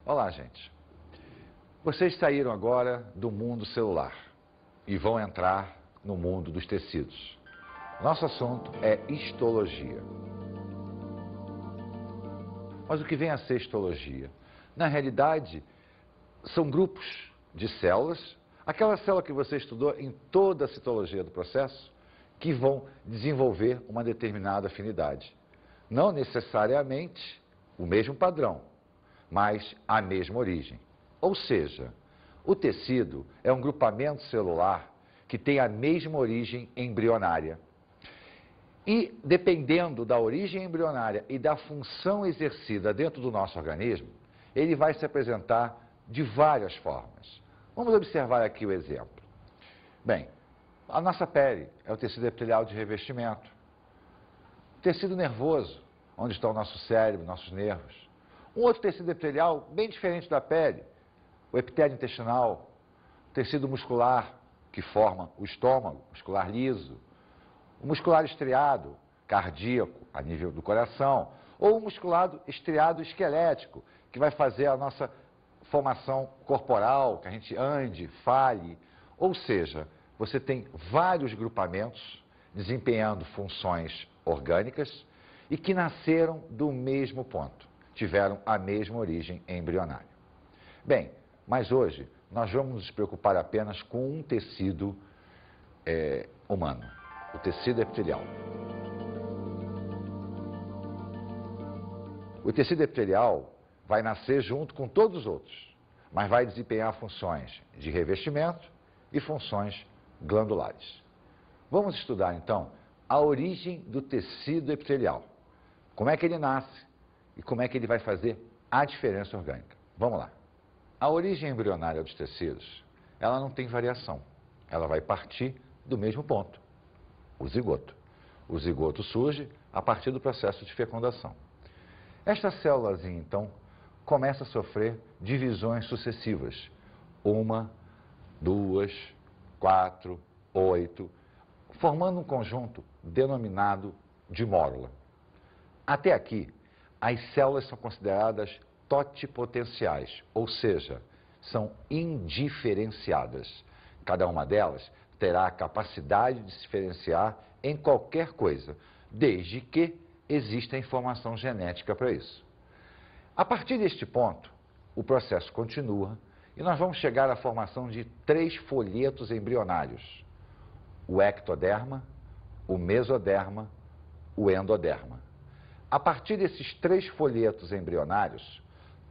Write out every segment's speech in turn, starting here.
Olá, gente. Vocês saíram agora do mundo celular e vão entrar no mundo dos tecidos. Nosso assunto é histologia. Mas o que vem a ser histologia? Na realidade, são grupos de células, aquela célula que você estudou em toda a citologia do processo, que vão desenvolver uma determinada afinidade. Não necessariamente o mesmo padrão, mas a mesma origem. Ou seja, o tecido é um grupamento celular que tem a mesma origem embrionária. E, dependendo da origem embrionária e da função exercida dentro do nosso organismo, ele vai se apresentar de várias formas. Vamos observar aqui o exemplo. Bem, a nossa pele é o tecido epitelial de revestimento. O tecido nervoso, onde está o nosso cérebro, nossos nervos. Um outro tecido epitelial bem diferente da pele, o epitélio intestinal, o tecido muscular, que forma o estômago, muscular liso, o muscular estriado, cardíaco, a nível do coração, ou o musculado estriado esquelético, que vai fazer a nossa formação corporal, que a gente ande, fale. Ou seja, você tem vários grupamentos desempenhando funções orgânicas e que nasceram do mesmo ponto, tiveram a mesma origem embrionária. Bem, mas hoje nós vamos nos preocupar apenas com um tecido humano, o tecido epitelial. O tecido epitelial vai nascer junto com todos os outros, mas vai desempenhar funções de revestimento e funções glandulares. Vamos estudar então a origem do tecido epitelial. Como é que ele nasce e como é que ele vai fazer a diferença orgânica. Vamos lá. A origem embrionária dos tecidos, ela não tem variação. Ela vai partir do mesmo ponto, o zigoto. O zigoto surge a partir do processo de fecundação. Esta célulazinha, então, começa a sofrer divisões sucessivas. 1, 2, 4, 8, formando um conjunto denominado de mórula. Até aqui, as células são consideradas totipotenciais, ou seja, são indiferenciadas. Cada uma delas terá a capacidade de se diferenciar em qualquer coisa, desde que exista informação genética para isso. A partir deste ponto, o processo continua e nós vamos chegar à formação de 3 folhetos embrionários: o ectoderma, o mesoderma, o endoderma. A partir desses 3 folhetos embrionários,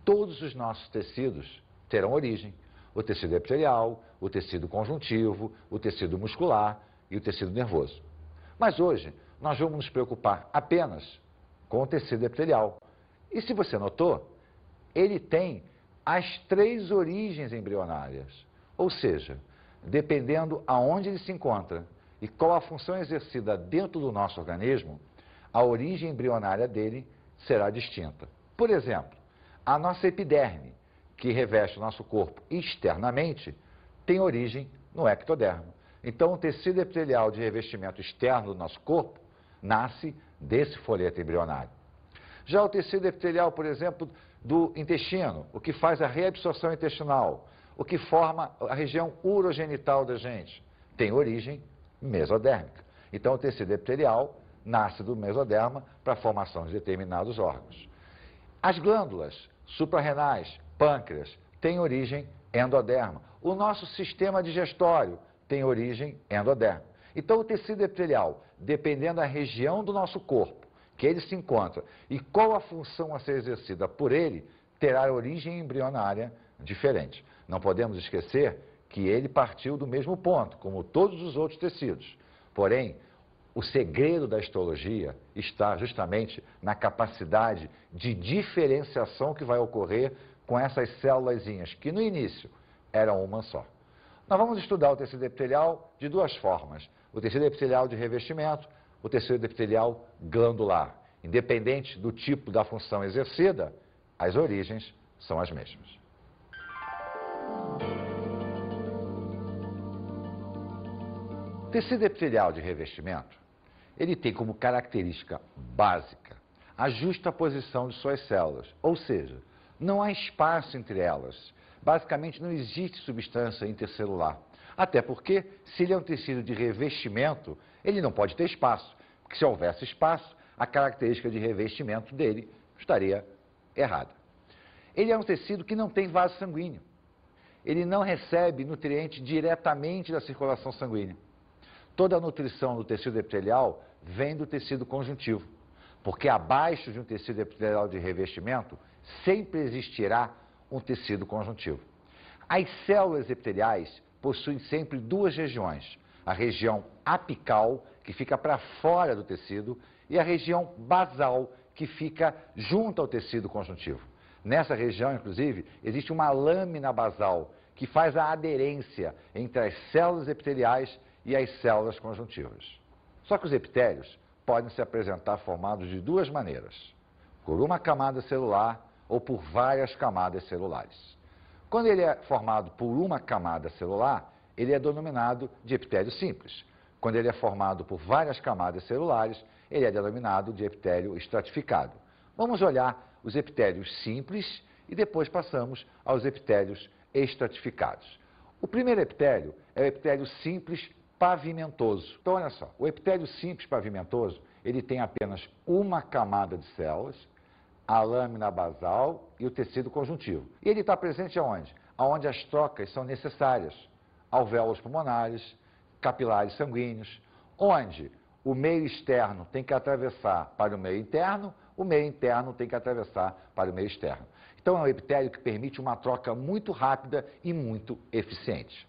todos os nossos tecidos terão origem. O tecido epitelial, o tecido conjuntivo, o tecido muscular e o tecido nervoso. Mas hoje, nós vamos nos preocupar apenas com o tecido epitelial. E se você notou, ele tem as 3 origens embrionárias. Ou seja, dependendo aonde ele se encontra e qual a função exercida dentro do nosso organismo, a origem embrionária dele será distinta. Por exemplo, a nossa epiderme, que reveste o nosso corpo externamente, tem origem no ectoderma. Então, o tecido epitelial de revestimento externo do nosso corpo nasce desse folheto embrionário. Já o tecido epitelial, por exemplo, do intestino, o que faz a reabsorção intestinal, o que forma a região urogenital da gente, tem origem mesodérmica. Então, o tecido epitelial nasce do mesoderma para a formação de determinados órgãos. As glândulas suprarrenais, pâncreas, têm origem endoderma. O nosso sistema digestório tem origem endoderma. Então, o tecido epitelial, dependendo da região do nosso corpo que ele se encontra e qual a função a ser exercida por ele, terá origem embrionária diferente. Não podemos esquecer que ele partiu do mesmo ponto, como todos os outros tecidos. Porém, o segredo da histologia está justamente na capacidade de diferenciação que vai ocorrer com essas célulazinhas, que no início eram uma só. Nós vamos estudar o tecido epitelial de 2 formas: o tecido epitelial de revestimento, o tecido epitelial glandular. Independente do tipo da função exercida, as origens são as mesmas. O tecido epitelial de revestimento, ele tem como característica básica a justa posição de suas células, ou seja, Não há espaço entre elas. Basicamente, não existe substância intercelular. Até porque, se ele é um tecido de revestimento, ele não pode ter espaço. Porque se houvesse espaço, a característica de revestimento dele estaria errada. Ele é um tecido que não tem vaso sanguíneo. Ele não recebe nutriente diretamente da circulação sanguínea. Toda a nutrição do tecido epitelial vem do tecido conjuntivo, porque abaixo de um tecido epitelial de revestimento sempre existirá um tecido conjuntivo. As células epiteliais possuem sempre duas regiões, a região apical, que fica para fora do tecido, e a região basal, que fica junto ao tecido conjuntivo. Nessa região, inclusive, existe uma lâmina basal, que faz a aderência entre as células epiteliais e as células conjuntivas. Só que os epitélios podem se apresentar formados de duas maneiras, por uma camada celular ou por várias camadas celulares. Quando ele é formado por uma camada celular, ele é denominado de epitélio simples. Quando ele é formado por várias camadas celulares, ele é denominado de epitélio estratificado. Vamos olhar os epitélios simples e depois passamos aos epitélios estratificados. O primeiro epitélio é o epitélio simples pavimentoso. Então, olha só, o epitélio simples pavimentoso, ele tem apenas uma camada de células, a lâmina basal e o tecido conjuntivo. E ele está presente aonde? Aonde as trocas são necessárias, alvéolos pulmonares, capilares sanguíneos, onde o meio externo tem que atravessar para o meio interno, o meio interno tem que atravessar para o meio externo. Então, é um epitélio que permite uma troca muito rápida e muito eficiente.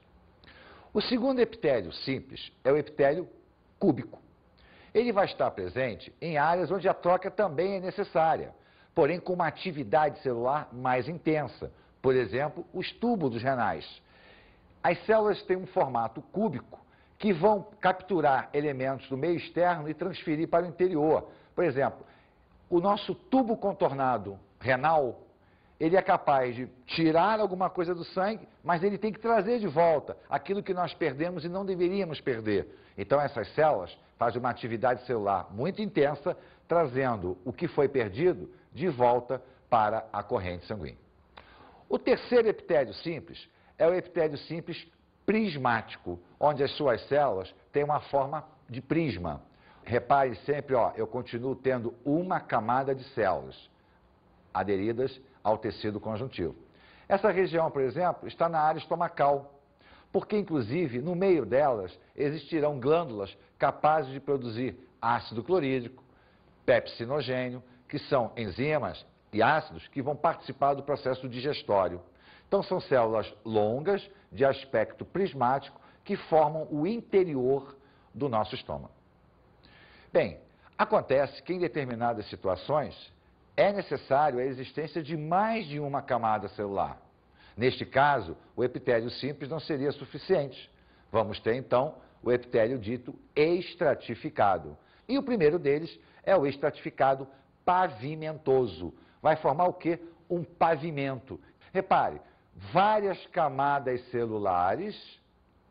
O segundo epitélio simples é o epitélio cúbico. Ele vai estar presente em áreas onde a troca também é necessária, porém com uma atividade celular mais intensa. Por exemplo, os túbulos renais. As células têm um formato cúbico que vão capturar elementos do meio externo e transferir para o interior. Por exemplo, o nosso tubo contornado renal, ele é capaz de tirar alguma coisa do sangue, mas ele tem que trazer de volta aquilo que nós perdemos e não deveríamos perder. Então, essas células fazem uma atividade celular muito intensa, trazendo o que foi perdido de volta para a corrente sanguínea. O terceiro epitélio simples é o epitélio simples prismático, onde as suas células têm uma forma de prisma. Repare sempre, eu continuo tendo uma camada de células aderidas ao tecido conjuntivo. Essa região, por exemplo, está na área estomacal, porque, inclusive, no meio delas existirão glândulas capazes de produzir ácido clorídrico, pepsinogênio, que são enzimas e ácidos que vão participar do processo digestório. Então, são células longas, de aspecto prismático, que formam o interior do nosso estômago. Bem, acontece que em determinadas situações é necessário a existência de mais de uma camada celular. Neste caso, o epitélio simples não seria suficiente. Vamos ter, então, o epitélio dito estratificado. E o primeiro deles é o estratificado pavimentoso. Vai formar o quê? Um pavimento. Repare, várias camadas celulares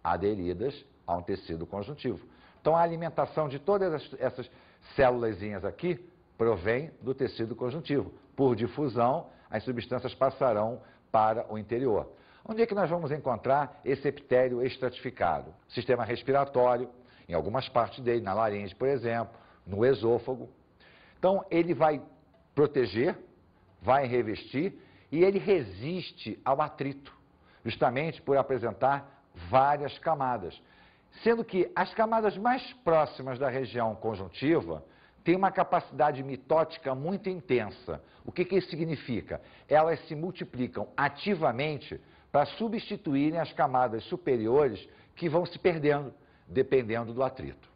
aderidas a um tecido conjuntivo. Então, a alimentação de todas essas célulazinhas aqui provém do tecido conjuntivo. Por difusão, as substâncias passarão para o interior. Onde é que nós vamos encontrar esse epitélio estratificado? Sistema respiratório, em algumas partes dele, na laringe, por exemplo, no esôfago. Então, ele vai proteger, vai revestir e ele resiste ao atrito, justamente por apresentar várias camadas. Sendo que as camadas mais próximas da região conjuntiva têm uma capacidade mitótica muito intensa. O que isso significa? Elas se multiplicam ativamente para substituírem as camadas superiores que vão se perdendo, dependendo do atrito.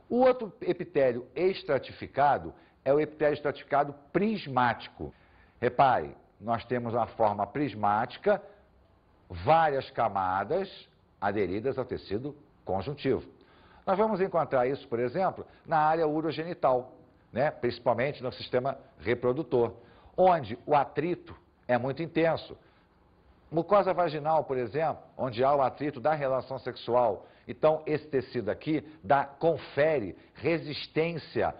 O outro epitélio estratificado é o epitélio estratificado prismático. Repare, nós temos uma forma prismática, várias camadas aderidas ao tecido conjuntivo. Nós vamos encontrar isso, por exemplo, na área urogenital, principalmente no sistema reprodutor, onde o atrito é muito intenso. Mucosa vaginal, por exemplo, onde há o atrito da relação sexual. Então, esse tecido aqui confere resistência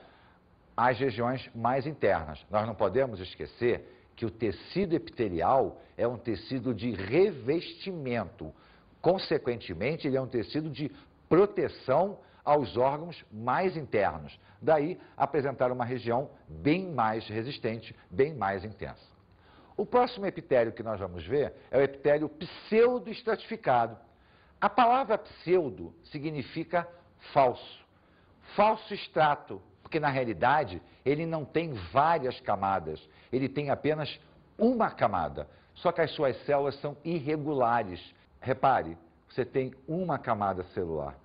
às regiões mais internas. Nós não podemos esquecer que o tecido epitelial é um tecido de revestimento. Consequentemente, ele é um tecido de proteção aos órgãos mais internos. Daí, apresentar uma região bem mais resistente, bem mais intensa. O próximo epitélio que nós vamos ver é o epitélio pseudoestratificado. A palavra pseudo significa falso. Falso extrato, porque na realidade ele não tem várias camadas, ele tem apenas uma camada, só que as suas células são irregulares. Repare, você tem uma camada celular,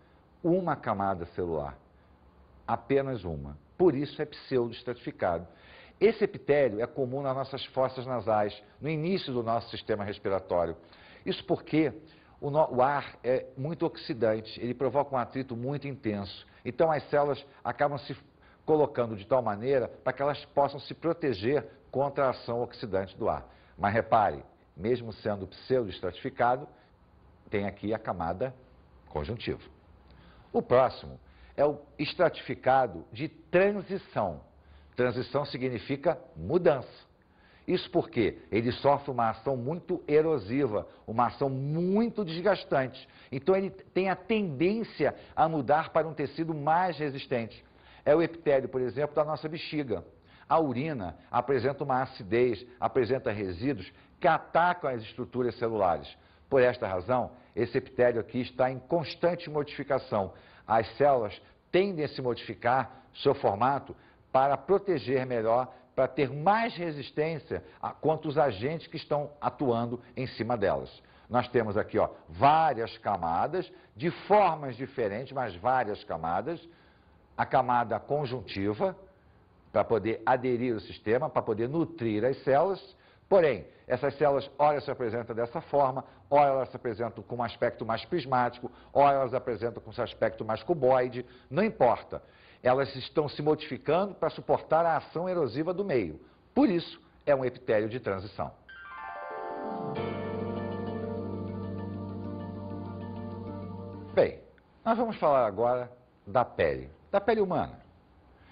apenas uma, por isso é pseudoestratificado. Esse epitélio é comum nas nossas fossas nasais, no início do nosso sistema respiratório. Isso porque o ar é muito oxidante, ele provoca um atrito muito intenso. Então as células acabam se colocando de tal maneira para que elas possam se proteger contra a ação oxidante do ar. Mas repare, mesmo sendo pseudoestratificado, tem aqui a camada conjuntiva. O próximo é o estratificado de transição. Transição significa mudança. Isso porque ele sofre uma ação muito erosiva, uma ação muito desgastante. Então ele tem a tendência a mudar para um tecido mais resistente. É o epitélio, por exemplo, da nossa bexiga. A urina apresenta uma acidez, apresenta resíduos que atacam as estruturas celulares. Por esta razão, esse epitélio aqui está em constante modificação. As células tendem a se modificar seu formato para proteger melhor, para ter mais resistência contra os agentes que estão atuando em cima delas. Nós temos aqui várias camadas, de formas diferentes, mas várias camadas. A camada conjuntiva, para poder aderir ao sistema, para poder nutrir as células. Porém, essas células, ora se apresentam dessa forma, ora elas se apresentam com um aspecto mais prismático, ora elas apresentam com esse aspecto mais cuboide, não importa. Elas estão se modificando para suportar a ação erosiva do meio. Por isso, é um epitélio de transição. Bem, nós vamos falar agora da pele humana,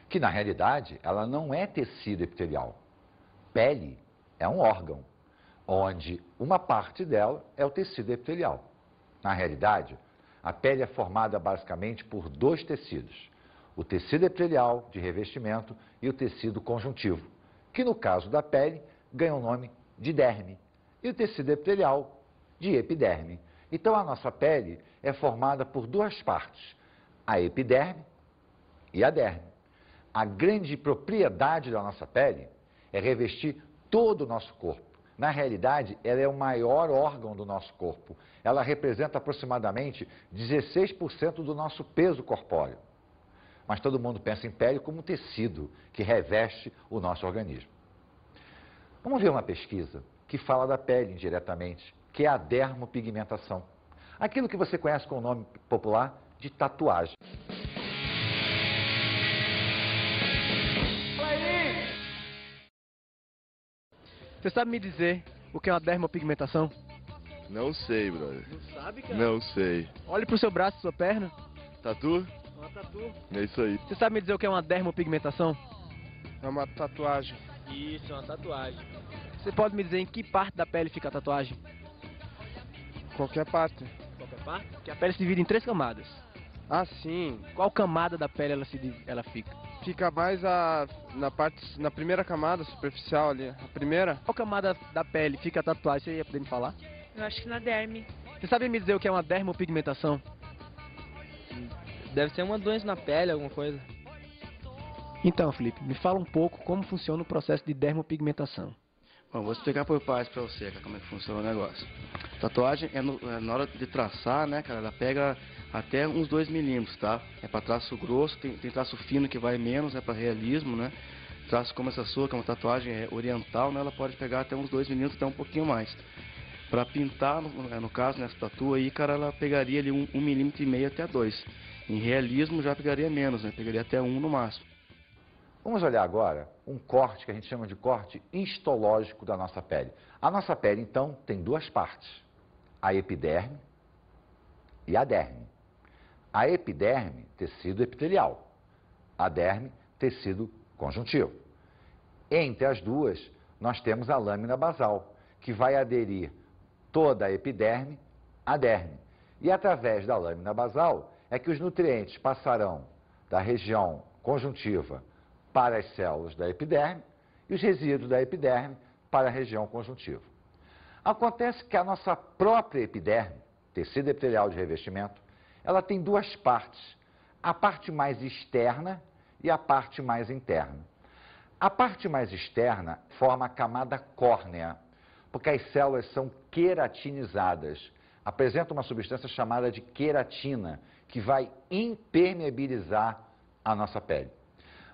que na realidade ela não é tecido epitelial. Pele é um órgão, onde uma parte dela é o tecido epitelial. Na realidade, a pele é formada basicamente por dois tecidos. O tecido epitelial de revestimento e o tecido conjuntivo, que no caso da pele ganha o nome de derme, e o tecido epitelial de epiderme. Então a nossa pele é formada por duas partes, a epiderme e a derme. A grande propriedade da nossa pele é revestir todo o nosso corpo. Na realidade, ela é o maior órgão do nosso corpo. Ela representa aproximadamente 16% do nosso peso corpóreo. Mas todo mundo pensa em pele como um tecido que reveste o nosso organismo. Vamos ver uma pesquisa que fala da pele indiretamente, que é a dermopigmentação. Aquilo que você conhece com o nome popular de tatuagem. Você sabe me dizer o que é uma dermopigmentação? Não sei, brother. Não sabe, cara? Não sei. Olhe pro seu braço, sua perna. Tatu? Uma tatu. É isso aí. Você sabe me dizer o que é uma dermopigmentação? É uma tatuagem. Isso, é uma tatuagem. Você pode me dizer em que parte da pele fica a tatuagem? Qualquer parte. Qualquer parte? Porque a pele se divide em 3 camadas. Ah, sim. Qual camada da pele ela fica? Fica mais na primeira camada superficial ali. A primeira? Qual camada da pele fica a tatuagem? Você ia poder me falar? Eu acho que na derme. Você sabe me dizer o que é uma dermopigmentação? Deve ser uma doença na pele, alguma coisa. Então, Felipe, me fala um pouco como funciona o processo de dermopigmentação. Bom, vou explicar por partes para você, como é que funciona o negócio. Tatuagem na hora de traçar, né, cara, ela pega até uns 2 milímetros, tá? É para traço grosso, tem traço fino que vai menos, é para realismo, né? Traço como essa sua, que é uma tatuagem oriental, né, ela pode pegar até uns 2 milímetros, até um pouquinho mais. Para pintar, no caso, nessa tatu aí, cara, ela pegaria ali 1,5 milímetro até 2. Em realismo já pegaria menos, né? Pegaria até 1 no máximo. Vamos olhar agora um corte que a gente chama de corte histológico da nossa pele. A nossa pele, então, tem duas partes, a epiderme e a derme. A epiderme, tecido epitelial, a derme, tecido conjuntivo. Entre as duas, nós temos a lâmina basal, que vai aderir toda a epiderme à derme. E através da lâmina basal é que os nutrientes passarão da região conjuntiva para as células da epiderme e os resíduos da epiderme para a região conjuntiva. Acontece que a nossa própria epiderme, tecido epitelial de revestimento, ela tem duas partes, a parte mais externa e a parte mais interna. A parte mais externa forma a camada córnea, porque as células são queratinizadas. Apresenta uma substância chamada de queratina, que vai impermeabilizar a nossa pele.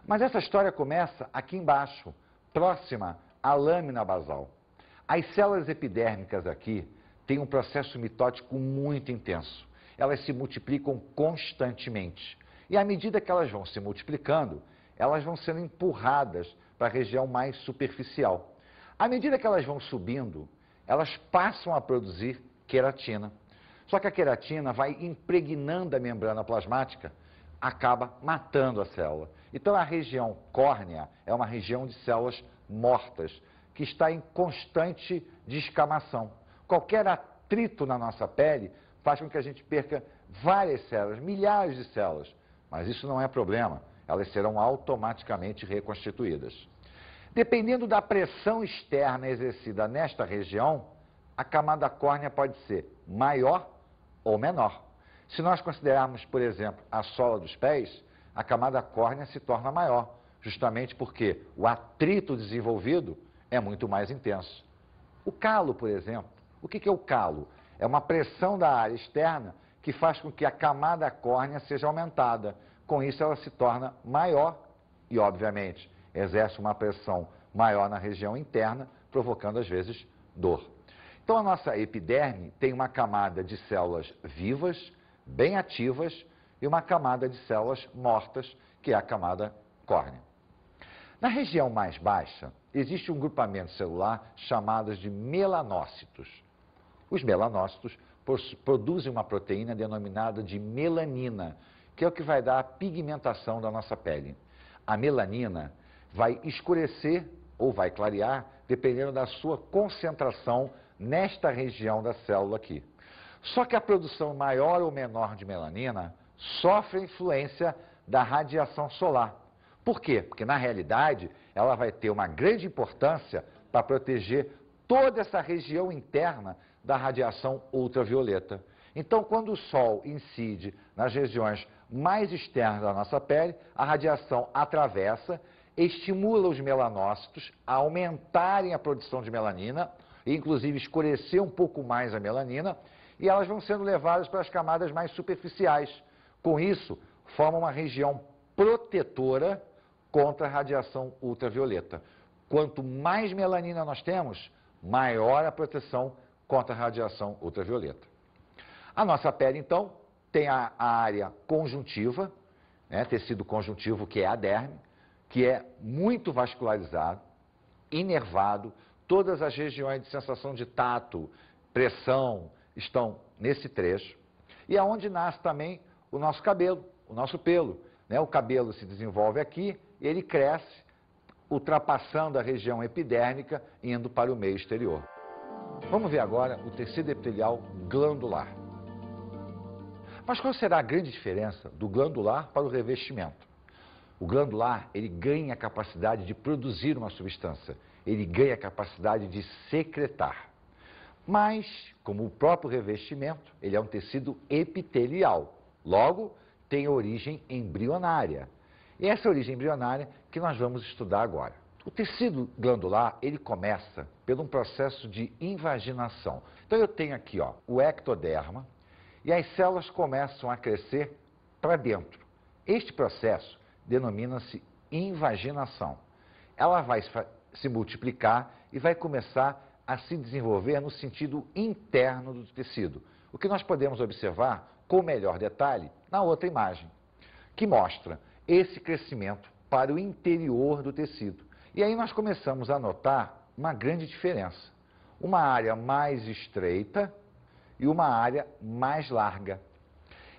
Mas essa história começa aqui embaixo, próxima à lâmina basal. As células epidérmicas aqui têm um processo mitótico muito intenso. Elas se multiplicam constantemente. E à medida que elas vão se multiplicando, elas vão sendo empurradas para a região mais superficial. À medida que elas vão subindo, elas passam a produzir queratina. Só que a queratina vai impregnando a membrana plasmática, acaba matando a célula. Então a região córnea é uma região de células mortas, que está em constante descamação. Qualquer atrito na nossa pele faz com que a gente perca várias células, milhares de células. Mas isso não é problema, elas serão automaticamente reconstituídas. Dependendo da pressão externa exercida nesta região, a camada córnea pode ser maior ou menor. Se nós considerarmos, por exemplo, a sola dos pés, a camada córnea se torna maior, justamente porque o atrito desenvolvido é muito mais intenso. O calo, por exemplo, o que é o calo? É uma pressão da área externa que faz com que a camada córnea seja aumentada. Com isso, ela se torna maior e, obviamente, exerce uma pressão maior na região interna, provocando, às vezes, dor. Então, a nossa epiderme tem uma camada de células vivas, bem ativas, e uma camada de células mortas, que é a camada córnea. Na região mais baixa, existe um grupamento celular chamado de melanócitos. Os melanócitos produzem uma proteína denominada de melanina, que é o que vai dar a pigmentação da nossa pele. A melanina vai escurecer ou vai clarear, dependendo da sua concentração nesta região da célula aqui. Só que a produção maior ou menor de melanina sofre a influência da radiação solar. Por quê? Porque, na realidade, ela vai ter uma grande importância para proteger toda essa região interna da radiação ultravioleta. Então, quando o Sol incide nas regiões mais externas da nossa pele, a radiação atravessa, estimula os melanócitos a aumentarem a produção de melanina, e inclusive escurecer um pouco mais a melanina, e elas vão sendo levadas para as camadas mais superficiais. Com isso, forma uma região protetora contra a radiação ultravioleta. Quanto mais melanina nós temos, maior a proteção contra a radiação ultravioleta. A nossa pele, então, tem a área conjuntiva, tecido conjuntivo, que é a derme, que é muito vascularizado, inervado, todas as regiões de sensação de tato, pressão, estão nesse trecho. E é onde nasce também o nosso cabelo, o nosso pelo. O cabelo se desenvolve aqui, ele cresce, ultrapassando a região epidérmica, indo para o meio exterior. Vamos ver agora o tecido epitelial glandular. Mas qual será a grande diferença do glandular para o revestimento? O glandular, ele ganha a capacidade de produzir uma substância, ele ganha a capacidade de secretar. Mas, como o próprio revestimento, ele é um tecido epitelial, logo tem origem embrionária. E essa origem embrionária que nós vamos estudar agora. O tecido glandular, ele começa por um processo de invaginação. Então eu tenho aqui, o ectoderma, e as células começam a crescer para dentro. Este processo denomina-se invaginação. Ela vai se multiplicar e vai começar a se desenvolver no sentido interno do tecido, o que nós podemos observar com melhor detalhe na outra imagem, que mostra esse crescimento para o interior do tecido. E aí nós começamos a notar uma grande diferença, uma área mais estreita e uma área mais larga.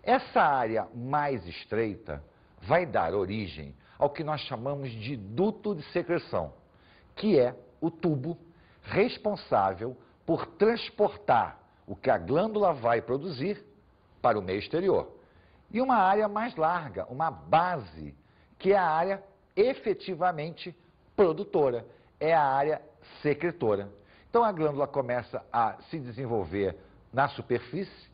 Essa área mais estreita vai dar origem ao que nós chamamos de duto de secreção, que é o tubo responsável por transportar o que a glândula vai produzir para o meio exterior. E uma área mais larga, uma base, que é a área efetivamente produtora, é a área secretora. Então a glândula começa a se desenvolver na superfície,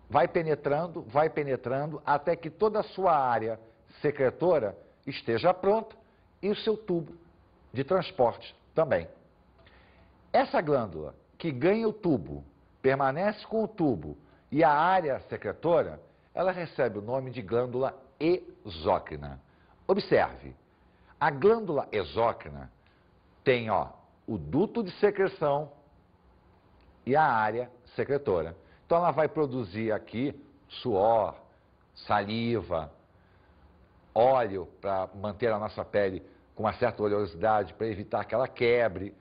vai penetrando, até que toda a sua área secretora esteja pronta e o seu tubo de transporte também. Essa glândula que ganha o tubo, permanece com o tubo e a área secretora, ela recebe o nome de glândula exócrina. Observe, a glândula exócrina tem o duto de secreção e a área secretora. Então ela vai produzir aqui suor, saliva, óleo para manter a nossa pele com uma certa oleosidade, para evitar que ela quebre.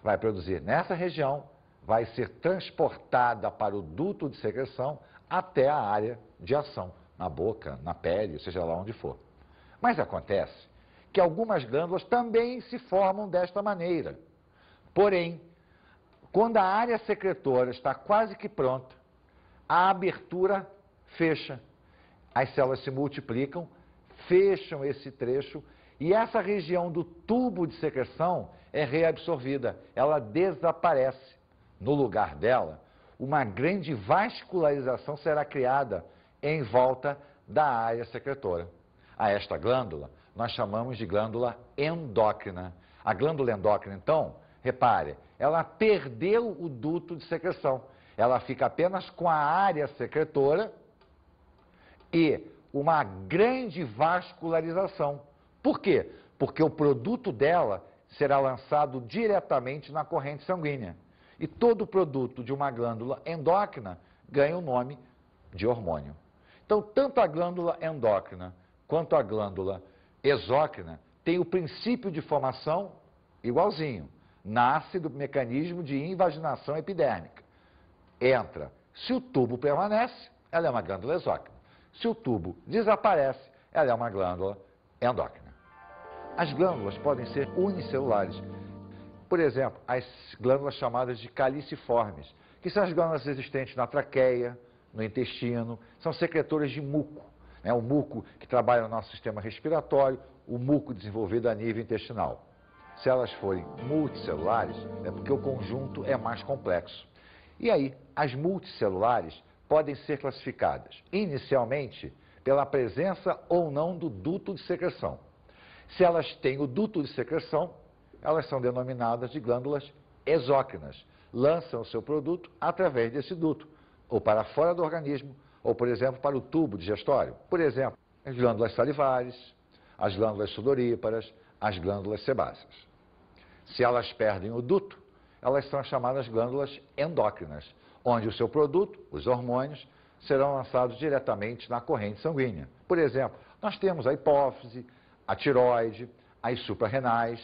Vai produzir nessa região, vai ser transportada para o duto de secreção até a área de ação, na boca, na pele, seja lá onde for. Mas acontece que algumas glândulas também se formam desta maneira. Porém, quando a área secretora está quase que pronta, a abertura fecha. As células se multiplicam, fecham esse trecho e essa região do tubo de secreção é reabsorvida, ela desaparece. No lugar dela, uma grande vascularização será criada em volta da área secretora. A esta glândula, nós chamamos de glândula endócrina. A glândula endócrina, então, repare, ela perdeu o duto de secreção. Ela fica apenas com a área secretora e uma grande vascularização. Por quê? Porque o produto dela será lançado diretamente na corrente sanguínea. E todo produto de uma glândula endócrina ganha o nome de hormônio. Então, tanto a glândula endócrina quanto a glândula exócrina têm o princípio de formação igualzinho. Nasce do mecanismo de invaginação epidérmica. Entra. Se o tubo permanece, ela é uma glândula exócrina. Se o tubo desaparece, ela é uma glândula endócrina. As glândulas podem ser unicelulares. Por exemplo, as glândulas chamadas de caliciformes, que são as glândulas existentes na traqueia, no intestino, são secretoras de muco. O muco que trabalha no nosso sistema respiratório, o muco desenvolvido a nível intestinal. Se elas forem multicelulares, é porque o conjunto é mais complexo. E aí, as multicelulares podem ser classificadas, inicialmente, pela presença ou não do duto de secreção. Se elas têm o duto de secreção, elas são denominadas de glândulas exócrinas. Lançam o seu produto através desse duto, ou para fora do organismo, ou, por exemplo, para o tubo digestório. Por exemplo, as glândulas salivares, as glândulas sudoríparas, as glândulas sebáceas. Se elas perdem o duto, elas são chamadas glândulas endócrinas, onde o seu produto, os hormônios, serão lançados diretamente na corrente sanguínea. Por exemplo, nós temos a hipófise, a tireoide, as suprarrenais.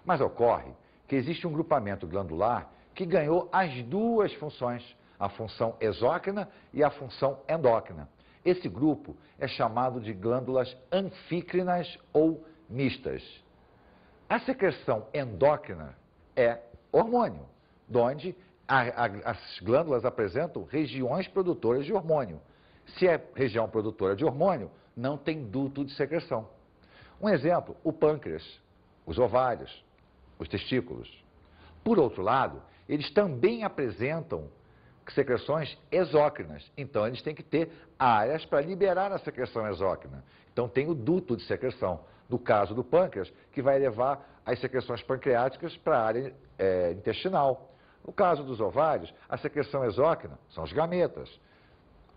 Mas ocorre que existe um grupamento glandular que ganhou as duas funções, a função exócrina e a função endócrina. Esse grupo é chamado de glândulas anfícrinas ou mistas. A secreção endócrina é hormônio, onde as glândulas apresentam regiões produtoras de hormônio. Se é região produtora de hormônio, não tem duto de secreção. Um exemplo, o pâncreas, os ovários, os testículos. Por outro lado, eles também apresentam secreções exócrinas. Então, eles têm que ter áreas para liberar a secreção exócrina. Então, tem o duto de secreção. No caso do pâncreas, que vai levar as secreções pancreáticas para a área intestinal. No caso dos ovários, a secreção exócrina são os gametas,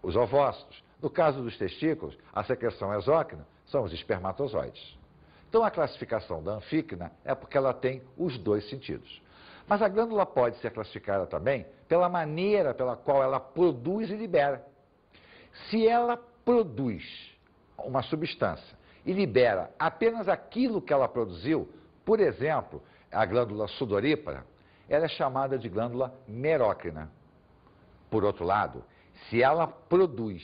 os ovócitos. No caso dos testículos, a secreção exócrina são os espermatozoides. Então, a classificação da anfícrina é porque ela tem os dois sentidos. Mas a glândula pode ser classificada também pela maneira pela qual ela produz e libera. Se ela produz uma substância e libera apenas aquilo que ela produziu, por exemplo, a glândula sudorípara, ela é chamada de glândula merócrina. Por outro lado, se ela produz,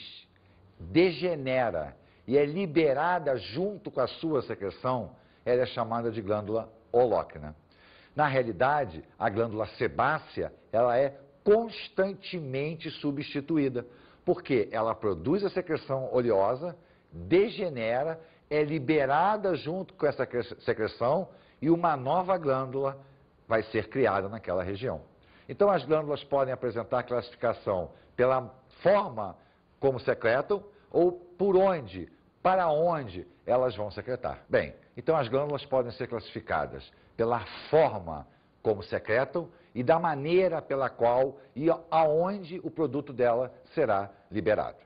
degenera e é liberada junto com a sua secreção, ela é chamada de glândula holócrina. Na realidade, a glândula sebácea, ela é constantemente substituída, porque ela produz a secreção oleosa, degenera, é liberada junto com essa secreção e uma nova glândula vai ser criada naquela região. Então, as glândulas podem apresentar classificação pela forma como secretam ou por onde, para onde elas vão secretar. Bem, então as glândulas podem ser classificadas pela forma como secretam e da maneira pela qual e aonde o produto dela será liberado.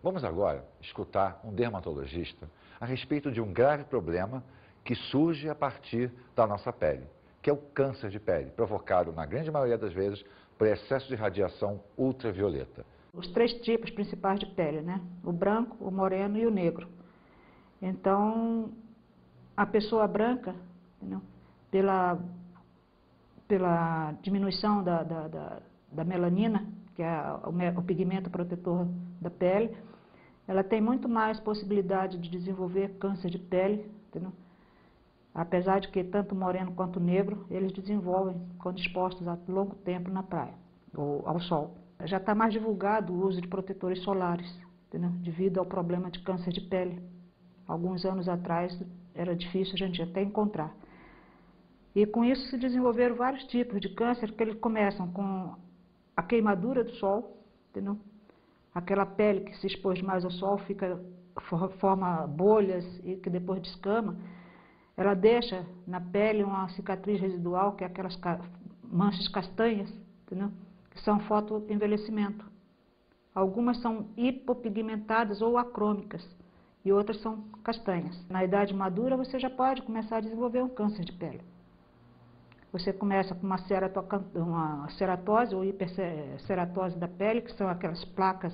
Vamos agora escutar um dermatologista a respeito de um grave problema que surge a partir da nossa pele, que é o câncer de pele, provocado, na grande maioria das vezes, por excesso de radiação ultravioleta. Os 3 tipos principais de pele, né? O branco, o moreno e o negro. Então, a pessoa branca, entendeu? Pela diminuição da melanina, que é o pigmento protetor da pele, ela tem muito mais possibilidade de desenvolver câncer de pele, entendeu? Apesar de que tanto o moreno quanto o negro, eles desenvolvem quando expostos a longo tempo na praia ou ao sol. Já está mais divulgado o uso de protetores solares, entendeu? Devido ao problema de câncer de pele. Alguns anos atrás era difícil a gente até encontrar. E com isso se desenvolveram vários tipos de câncer, que eles começam com a queimadura do sol, entendeu? Aquela pele que se expôs mais ao sol forma bolhas e que depois descama. Ela deixa na pele uma cicatriz residual, que é aquelas manchas castanhas, entendeu? Que são fotoenvelhecimento. Algumas são hipopigmentadas ou acrômicas e outras são castanhas. Na idade madura você já pode começar a desenvolver um câncer de pele. Você começa com uma ceratose ou hiperceratose da pele, que são aquelas placas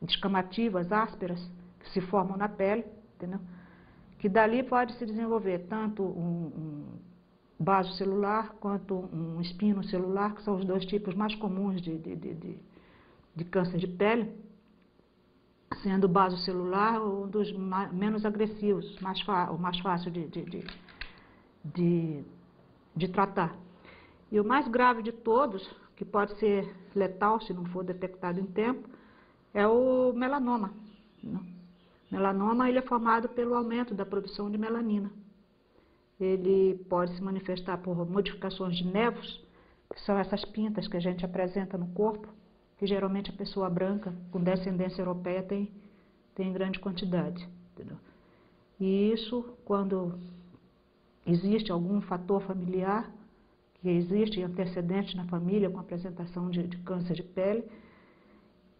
descamativas, ásperas, que se formam na pele, entendeu? Que dali pode se desenvolver tanto um vaso celular quanto um espino celular, que são os 2 tipos mais comuns de câncer de pele, sendo o vaso celular um dos menos agressivos, o mais fácil de tratar. E o mais grave de todos, que pode ser letal se não for detectado em tempo, é o melanoma. Melanoma ele é formado pelo aumento da produção de melanina. Ele pode se manifestar por modificações de névos, que são essas pintas que a gente apresenta no corpo, que geralmente a pessoa branca com descendência europeia tem em grande quantidade. Entendeu? E isso, quando existe algum fator familiar, que existe antecedente na família com apresentação de câncer de pele,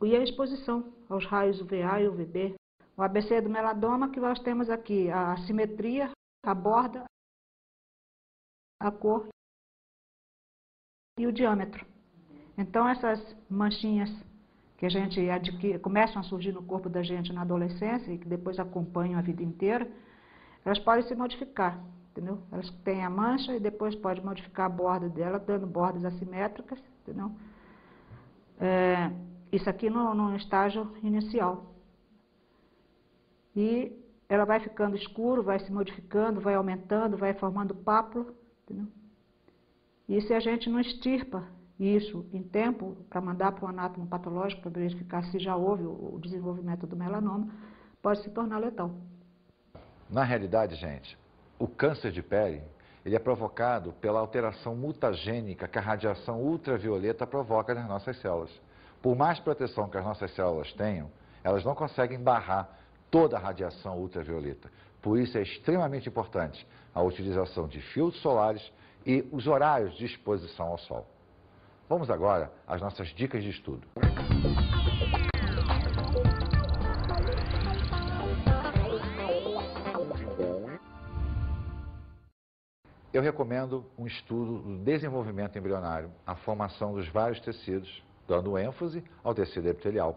e a exposição aos raios UVA e UVB. O ABC do melanoma, que nós temos aqui a simetria, a borda, a cor e o diâmetro. Então, essas manchinhas que a gente adquire, começam a surgir no corpo da gente na adolescência e que depois acompanham a vida inteira, elas podem se modificar, entendeu? Elas têm a mancha e depois pode modificar a borda dela, dando bordas assimétricas, entendeu? Isso aqui no estágio inicial. E ela vai ficando escuro, vai se modificando, vai aumentando, vai formando pápula, entendeu? E se a gente não extirpa isso em tempo, para mandar para o anátomo patológico, para verificar se já houve o desenvolvimento do melanoma, pode se tornar letal. Na realidade, gente, o câncer de pele, ele é provocado pela alteração mutagênica que a radiação ultravioleta provoca nas nossas células. Por mais proteção que as nossas células tenham, elas não conseguem barrar toda a radiação ultravioleta. Por isso é extremamente importante a utilização de filtros solares e os horários de exposição ao sol. Vamos agora às nossas dicas de estudo. Eu recomendo um estudo do desenvolvimento embrionário, a formação dos vários tecidos, dando ênfase ao tecido epitelial.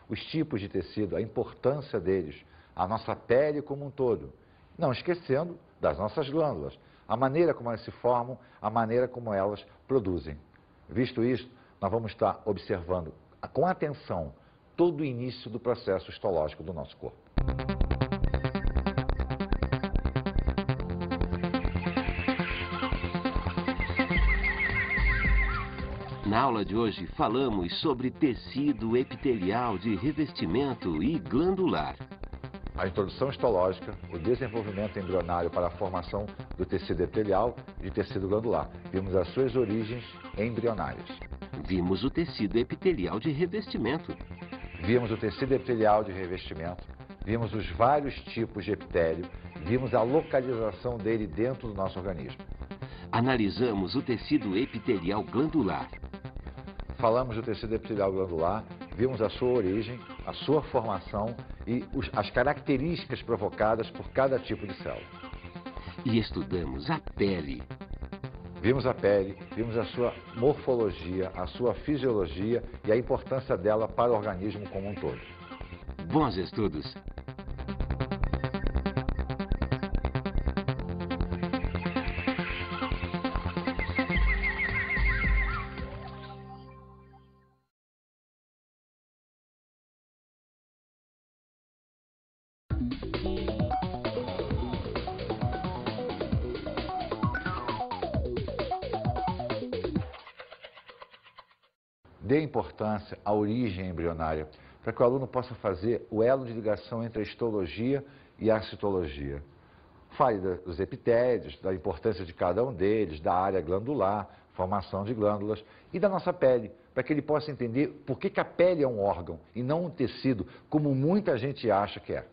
Os tipos de tecido, a importância deles, a nossa pele como um todo. Não esquecendo das nossas glândulas, a maneira como elas se formam, a maneira como elas produzem. Visto isso, nós vamos estar observando com atenção todo o início do processo histológico do nosso corpo. Na aula de hoje falamos sobre tecido epitelial de revestimento e glandular. A introdução histológica, o desenvolvimento embrionário para a formação do tecido epitelial e de tecido glandular. Vimos as suas origens embrionárias. Vimos o tecido epitelial de revestimento. Vimos o tecido epitelial de revestimento. Vimos os vários tipos de epitélio. Vimos a localização dele dentro do nosso organismo. Analisamos o tecido epitelial glandular. Falamos do tecido epitelial glandular, vimos a sua origem, a sua formação e as características provocadas por cada tipo de célula. E estudamos a pele. Vimos a pele, vimos a sua morfologia, a sua fisiologia e a importância dela para o organismo como um todo. Bons estudos! Dê importância à origem embrionária, para que o aluno possa fazer o elo de ligação entre a histologia e a citologia. Fale dos epitélios, da importância de cada um deles, da área glandular, formação de glândulas e da nossa pele, para que ele possa entender por que a pele é um órgão e não um tecido, como muita gente acha que é.